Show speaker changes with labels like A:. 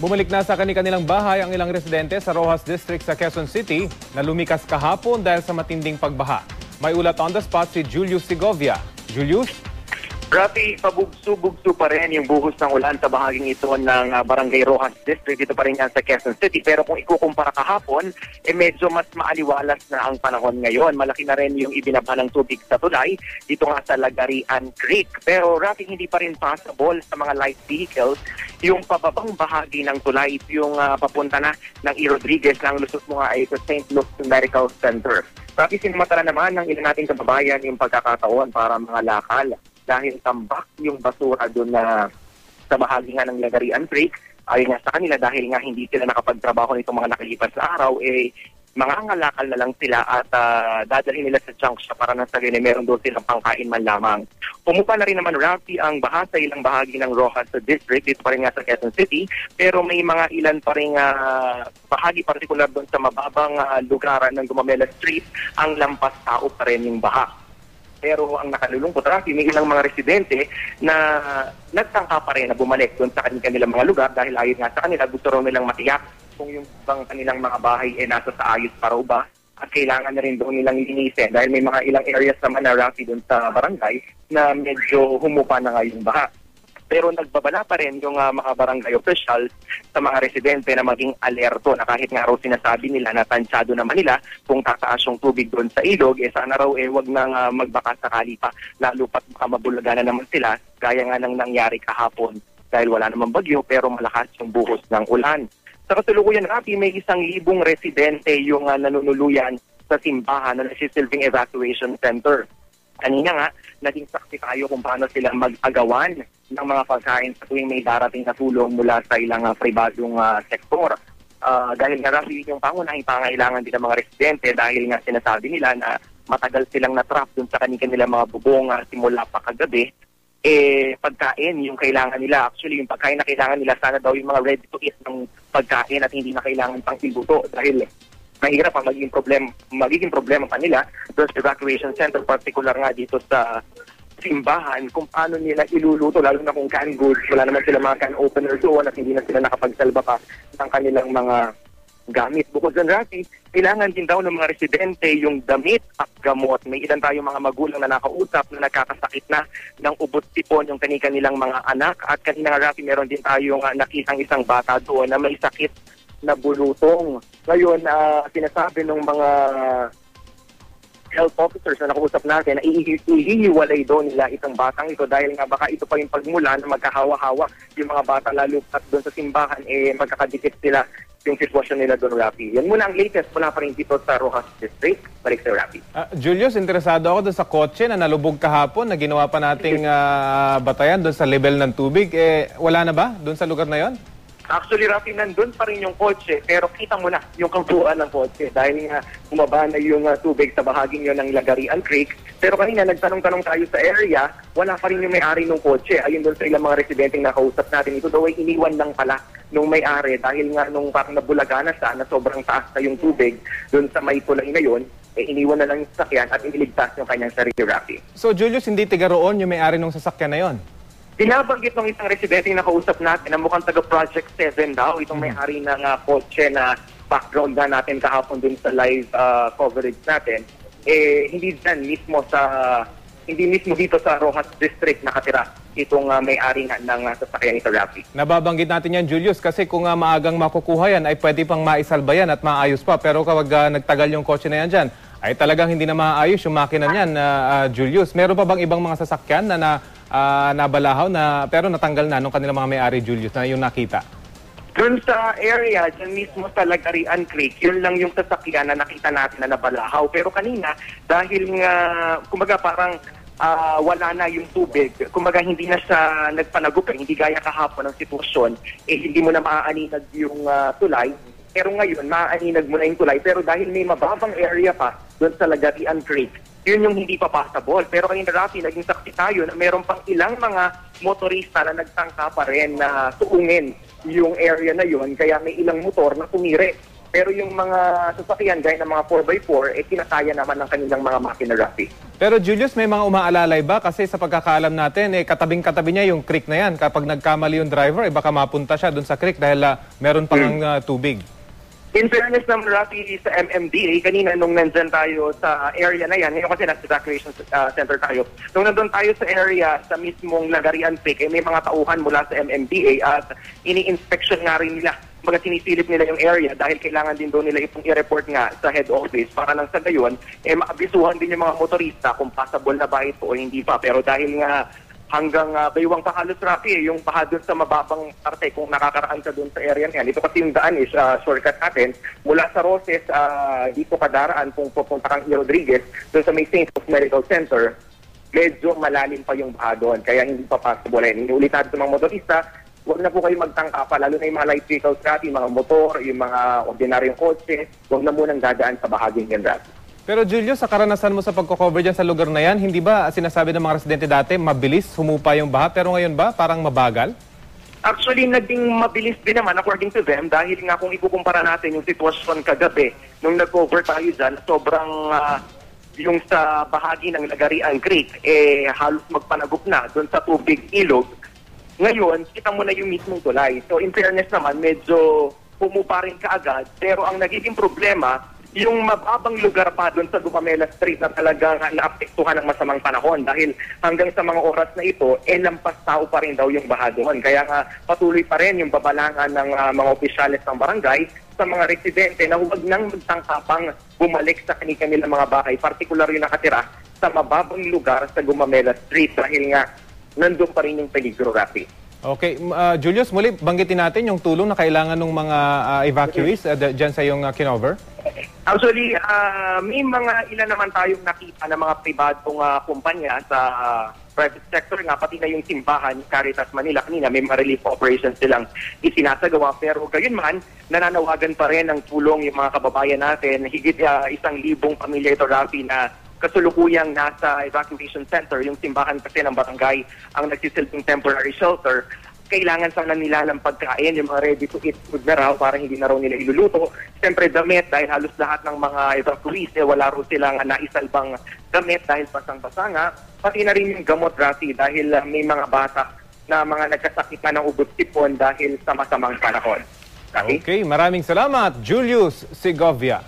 A: Bumalik na sa kanilang bahay ang ilang residente sa Roxas District sa Quezon City na lumikas kahapon dahil sa matinding pagbaha. May ulat on the spot si Julius Segovia. Julius?
B: Rafi, pabugso-bugso pa rin yung buhos ng ulan sa bahaging ito ng Barangay Roxas District. Dito pa rin yan sa Quezon City. Pero kung ikukumpara kahapon, medyo mas maaliwalas na ang panahon ngayon. Malaki na rin yung ibinaba ng tubig sa tulay dito nga sa Lagarian Creek. Pero Rafi, hindi pa rin possible sa mga light vehicles yung pababang bahagi ng tulay. Yung papunta na ng E. Rodriguez na ang lusot mo nga ay sa St. Luke's Medical Center. Rafi, sinamantala naman ng ilan nating kababayan yung pagkakataon para mga lakal. Dahil tambak yung basura doon na sa bahagi nga ng Lagarian Creek, ayon nga sa kanila dahil nga hindi sila nakapagtrabaho nitong mga nakalipas na araw, mangangalakal na lang sila at dadalhin nila sa junk shop para nang sagay na meron doon silang pangkain man lamang. Pumupa na rin naman, Rafi, ang baha sa ilang bahagi ng Roxas District, dito pa rin nga sa Quezon City, pero may mga ilan pa rin bahagi partikular doon sa mababang lugaran ng Gumamela Street, ang lampas tao pa rin yung baha. Pero ang nakalulungkot, Rafi, may ilang mga residente na nagtangka pa rin na bumalik doon sa kanilang mga lugar dahil ayon nga sa kanila, gusto raw nilang matiyak kung yung bang kanilang mga bahay nasa sa ayos pa raw ba at kailangan na rin doon nilang linisin dahil may mga ilang areas naman na, Rafi, doon sa barangay na medyo humupa na nga yung baha. Pero nagbabala pa rin yung mga barangay officials sa mga residente na maging alerto na kahit nga raw sinasabi nila na tansyado naman nila kung tataas yung tubig doon sa ilog, sana raw wag nang magbaka sakali pa, lalo pat baka mabulaga na naman sila gaya nga nang nangyari kahapon dahil wala namang bagyo pero malakas yung buhos ng ulan. Sa kasulukuyan, Rafi, may 1,000 residente yung nanunuluyan sa simbahan na nasisilbing evacuation center. Kanina nga, naging saksi tayo kung paano sila mag-agawan ng mga pagkain sa tuwing may darating na tulong mula sa ilang pribadong sektor. Dahil nga, Rafi, yung pangunahing pangailangan din ng mga residente dahil nga sinasabi nila na matagal silang natrap dun sa kanilang mga bubong simula pa kagabi, pagkain yung kailangan nila. Actually, yung pagkain na kailangan nila, sana daw yung mga ready to eat ng pagkain at hindi na kailangan pang iluto dahil mahirap ang magiging problema pa nila doon sa evacuation center, particular nga dito sa simbahan, kung paano nila iluluto, lalo na kung canned goods, wala naman sila mga can opener doon at hindi na sila nakapagsalba pa ng kanilang mga gamit. Bukod dyan, Rafi, kailangan din daw ng mga residente yung damit at gamot. May ilan tayong mga magulang na nakausap na nagkakasakit na ng ubot-tipon yung kanilang mga anak at kanina, Rafi, meron din tayong nakitang isang bata doon na may sakit na bulutong. Ngayon, sinasabi ng mga health officers na nakausap natin na ihihiwalay doon nila itong batang ito dahil nga baka ito pa yung pagmula na magkahawa-hawa yung mga bata lalo at doon sa simbahan magkakadikit sila yung sitwasyon nila doon, Rafi. Yan muna ang latest mula pa rin dito sa Roxas District. Balik sa Rafi.
A: Julius, interesado ako doon sa kotse na nalubog kahapon na ginawa pa nating batayan doon sa level ng tubig. Wala na ba doon sa lugar na yon?
B: Actually, Rafi, nandun pa rin yung kotse, pero kita mo na yung kabuuan ng kotse dahil nga bumaba na yung tubig sa bahaging yun ng Lagarian Creek. Pero kanina, nagtanong-tanong tayo sa area, wala pa rin yung may-ari ng kotse. Ayun doon sa ilang mga residenteng nakausap natin. Ito daw ay iniwan lang pala nung may-ari dahil nga nung parang nabulaga na siya, na sobrang taas na yung tubig doon sa may tulay na yun, iniwan na lang yung sasakyan at iniligtas yung kanyang sarili, Rafi.
A: So, Julius, hindi tiga roon yung may-ari ng sasakyan na yon?
B: Binabanggit ng isang residente na nakausap natin na mukhang taga Project 7 daw, itong may-ari ng kotse na background na natin kahapon dun sa live coverage natin. Hindi mismo dito sa Roxas District nakatira itong may-ari ng sasakyan ito, Rafi.
A: Nababanggit natin yan, Julius, kasi kung maagang makukuha yan ay pwede pang maisalba yan at maayos pa. Pero kapag nagtagal yung kotse na yan dyan, ay talagang hindi na maayos yung makina niyan, Julius. Meron pa bang ibang mga sasakyan na nabalahaw pero natanggal na nung kanilang mga may-ari, Julius, na yung nakita?
B: Doon sa area, dyan mismo sa Lagarian Creek, yun lang yung sasakyan na nakita natin na nabalahaw. Pero kanina, dahil nga, kumbaga parang wala na yung tubig, kumbaga hindi na siya nagpanagupay, hindi gaya kahapon ng sitwasyon, hindi mo na maaaninag yung tulay. Pero ngayon, maaaninag mo na yung tulay. Pero dahil may mababang area pa doon sa Lagarian Creek, yun yung hindi pa passable. Pero kanina, Rafi, naging saksi tayo na meron pang ilang mga motorista na nagtangka pa rin na tuungin yung area na yun. Kaya may ilang motor na tumire Pero yung mga sasakyan, gaya ng mga 4x4, kinakaya naman ng kanilang mga makina, Rafi.
A: Pero Julius, may mga umaalalay ba? Kasi sa pagkakaalam natin, katabing-katabi niya yung creek na yan. Kapag nagkamali yung driver, baka mapunta siya dun sa creek dahil meron pang tubig.
B: In fairness naman, Rafi, sa MMDA, kanina nung nandyan tayo sa area na yan, ngayon kasi nasa evacuation center tayo, nung nandun tayo sa area, sa mismong Lagarian Creek, may mga tauhan mula sa MMDA at ini-inspection nga rin nila. Mga sinisilip nila yung area dahil kailangan din doon nila itong i-report nga sa head office para lang sa gayon, maabisuhan din yung mga motorista kung passable na ba ito o hindi pa. Pero dahil nga hanggang baywang pa halos, Rafi, yung paha doon sa mababang parte kung nakakaraan ka doon sa area niyan. Ito kasi yung daan is shortcut natin. Mula sa Roses, dito kadaraan kung pupunta kang Rodriguez, doon sa may St. Rose Medical Center, medyo malalim pa yung baha doon. Kaya hindi pa possible. Inuulit natin sa mga motorista, huwag na po kayo magtangka pa, lalo na yung mga light vehicles natin, yung mga motor, yung mga ordinaryong kotse, huwag na munang dadaan sa bahaging yan, Rafi.
A: Pero Julius, sa karanasan mo sa pagko-cover dyan sa lugar na yan, hindi ba sinasabi ng mga residente dati, mabilis, humupa yung baha, pero ngayon ba parang mabagal?
B: Actually, naging mabilis din naman according to them dahil nga kung ikukumpara natin yung sitwasyon kagabi, nung nag-cover tayo dyan, sobrang yung sa bahagi ng Lagarian Creek, halos magpanagop na doon sa tubig ilog. Ngayon, kita mo na yung mismong tulay. So in fairness naman, medyo humupa rin kaagad, pero ang nagiging problema, yung mababang lugar pa doon sa Gumamela Street na talagang naapektuhan ng masamang panahon dahil hanggang sa mga oras na ito, lampas tao pa rin daw yung baha doon. Kaya nga patuloy pa rin yung babalangan ng mga opisyales ng barangay sa mga residente na huwag nang magtangkapang bumalik sa kanilang mga bahay, partikular yung nakatira sa mababang lugar sa Gumamela Street dahil nga nandun pa rin yung peligro, Rafi.
A: Okay, Julius, muli banggitin natin yung tulong na kailangan ng mga evacuees dyan sa iyong kinover.
B: Actually, may mga ilan naman tayong nakita ng mga pribadong kumpanya sa private sector nga, pati na yung simbahan, Caritas Manila. Kanina may mga relief operations silang isinasagawa. Pero gayon man, nananawagan pa rin ng tulong yung mga kababayan natin. Higit 1,000 pamilya ito, Rafi, na kasulukuyang nasa evacuation center. Yung simbahan kasi ng barangay ang nagsisilbing temporary shelter. Kailangan sana nila ng pagkain, yung mga ready-to-eat food na raw para hindi na raw nila iluluto. Siyempre damit dahil halos lahat ng mga evacuees wala raw silang naisalbang damit dahil basang-basa nga. Pati na rin yung gamot, Rafi, dahil may mga bata na mga nagkasakit na ng ugot-sipon dahil sa masamang panahon. Rafi?
A: Okay, maraming salamat, Julius Segovia.